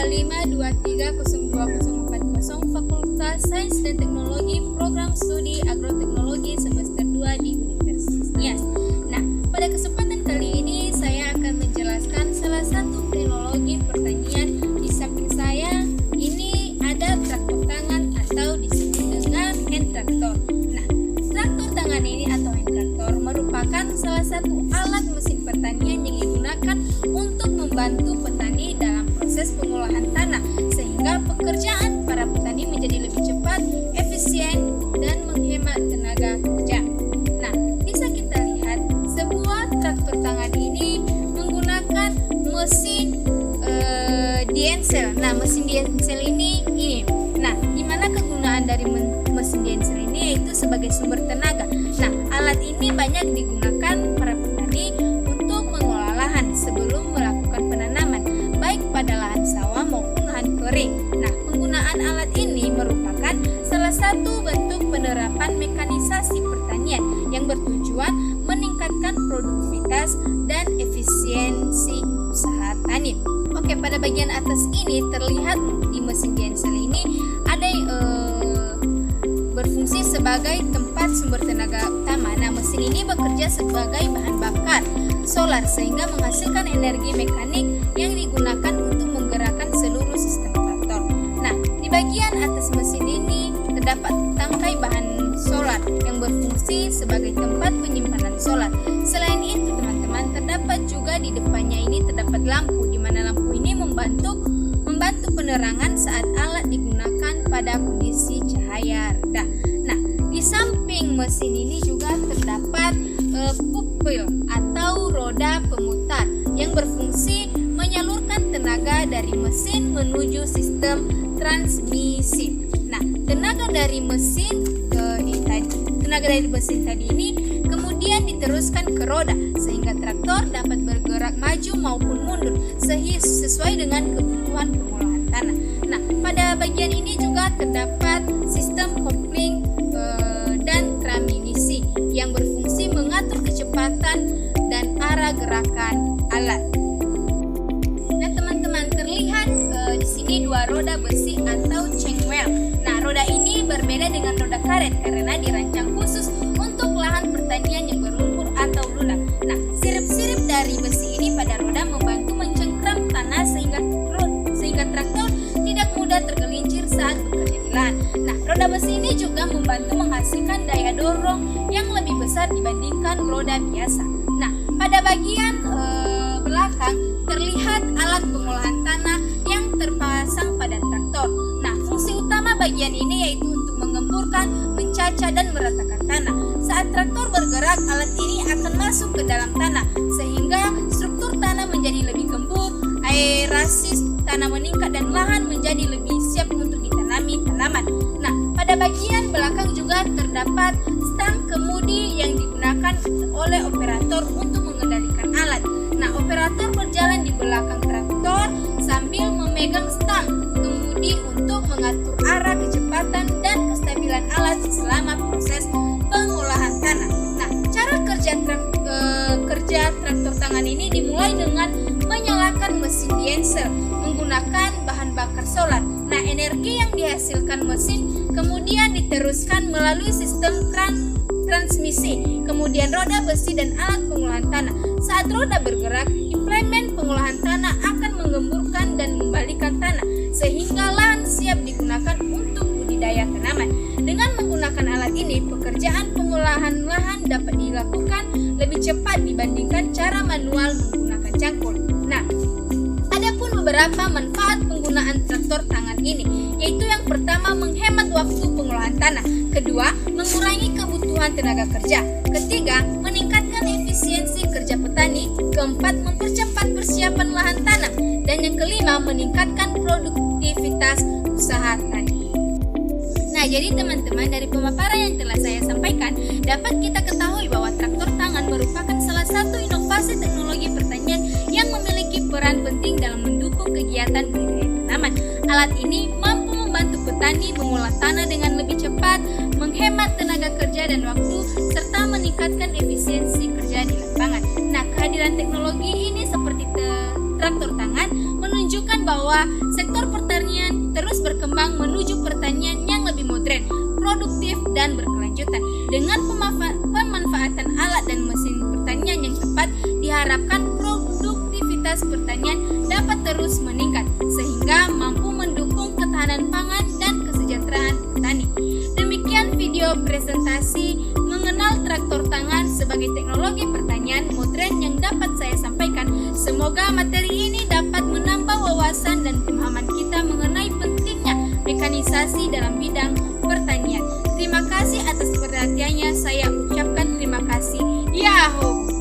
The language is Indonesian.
2523024040 Fakultas Sains dan Teknologi Program Studi Agroteknologi semester 2 di Universitas Nias. Nah, pada kesempatan kali ini saya akan menjelaskan salah satu teknologi pertanian. Di samping saya ini ada traktor tangan atau disebut dengan hand traktor. Nah, traktor tangan ini atau hand traktor merupakan salah satu alat mesin pertanian yang digunakan untuk membantu petani dalam proses pengolahan tanah, sehingga pekerjaan para petani menjadi lebih cepat, efisien, dan menghemat tenaga kerja. Nah, bisa kita lihat sebuah traktor tangan ini menggunakan mesin diesel. Nah, mesin diesel ini. Nah, di mana kegunaan dari mesin diesel ini yaitu sebagai sumber tenaga. Nah, alat ini banyak digunakan para petani untuk mengolah lahan sebelum melakukan penanaman, baik pada lahan sawah maupun lahan kering. Nah, penggunaan alat ini merupakan salah satu bentuk penerapan mekanisasi pertanian yang bertujuan meningkatkan produktivitas dan efisiensi usaha tani. Oke, pada bagian atas ini terlihat di mesin diesel ini ada berfungsi sebagai tempat sumber tenaga utama. Nah, mesin ini bekerja sebagai bahan bakar solar sehingga menghasilkan energi mekanik yang digunakan untuk menggerakkan seluruh sistem traktor. Nah, di bagian atas mesin ini terdapat tangkai bahan solar yang berfungsi sebagai tempat penyimpanan solar. Selain itu, teman-teman, terdapat juga di depannya ini terdapat lampu, di mana lampu ini membantu penerangan saat alat digunakan pada kondisi cahaya rendah. Nah, di samping mesin ini juga terdapat pupil atau roda pemutar yang berfungsi menyalurkan tenaga dari mesin menuju sistem transmisi. Nah, tenaga dari mesin tadi ini kemudian diteruskan ke roda sehingga traktor dapat bergerak maju maupun mundur sesuai dengan kebutuhan pengolahan tanah. Nah, pada bagian ini juga terdapat sistem kopling dan transmisi yang berfungsi mengatur kecepatan dan arah gerakan alat. Nah, teman-teman, terlihat di sini dua roda besi atau chain wheel. Nah, roda ini berbeda dengan roda karet karena dirancang khusus untuk lahan pertanian yang berlumpur atau lunak. Nah, sirip-sirip dari besi ini pada roda membantu mencengkram tanah sehingga traktor tidak mudah tergelincir saat bekerja di lahan. Nah, roda besi ini juga membantu menghasilkan daya dorong yang lebih besar dibandingkan roda biasa. Nah, pada bagian belakang terlihat alat pengolahan tanah yang terpasang pada traktor. Nah, fungsi utama bagian ini yaitu untuk mengemburkan, mencacah, dan meratakan tanah. Saat traktor bergerak, alat ini akan masuk ke dalam tanah sehingga struktur tanah menjadi lebih gembur, aerasi tanah meningkat, dan lahan menjadi lebih siap untuk ditanami tanaman. Nah, pada bagian belakang juga terdapat stang kemudi yang digunakan oleh operator untuk mengendalikan alat. Nah, operator berjalan di belakang traktor sambil memegang stang kemudi untuk mengatur arah, kecepatan, dan kestabilan alat selama proses pengolahan tanah. Nah, cara kerja traktor tangan ini dimulai dengan menyalakan mesin diesel menggunakan bahan bakar solar. Nah, energi yang dihasilkan mesin kemudian diteruskan melalui sistem transmisi, kemudian roda besi dan alat pengolahan tanah. Saat roda bergerak, implemen pengolahan tanah akan menggemburkan dan membalikan tanah sehingga lahan siap digunakan untuk budidaya tanaman. Dengan menggunakan alat ini, pekerjaan pengolahan lahan dapat dilakukan lebih cepat dibandingkan cara manual menggunakan cangkul. Nah, ada pun beberapa manfaat penggunaan traktor tangan ini, yaitu yang pertama menghemat waktu pengolahan tanah, kedua mengurangi kebutuhan tenaga kerja, ketiga meningkatkan efisiensi kerja petani, keempat mempercepat persiapan lahan tanah, dan yang kelima meningkatkan produktivitas usaha tani. Nah, jadi teman-teman, dari pemaparan yang telah saya sampaikan, dapat kita ketahui bahwa traktor tangan merupakan salah satu inovasi teknologi pertanian yang memiliki peran penting dalam mendukung kegiatan budidaya tanaman. Alat ini mampu membantu petani mengolah tanah dengan lebih cepat, menghemat tenaga kerja dan waktu, serta meningkatkan efisiensi kerja di lapangan. Nah, kehadiran teknologi ini seperti traktor tangan menunjukkan bahwa bahwa sektor pertanian terus berkembang menuju pertanian yang lebih modern, produktif, dan berkelanjutan. Dengan pemanfaatan alat dan mesin pertanian yang tepat, diharapkan produktivitas pertanian dapat terus meningkat sehingga mampu mendukung ketahanan pangan dan kesejahteraan petani. Demikian video presentasi mengenal traktor tangan sebagai teknologi pertanian modern yang dapat saya sampaikan. Semoga materi ini dapat menambah wawasan dan pemahaman kita mengenai pentingnya mekanisasi dalam bidang pertanian. Terima kasih atas perhatiannya. Saya ucapkan terima kasih. Yahoo!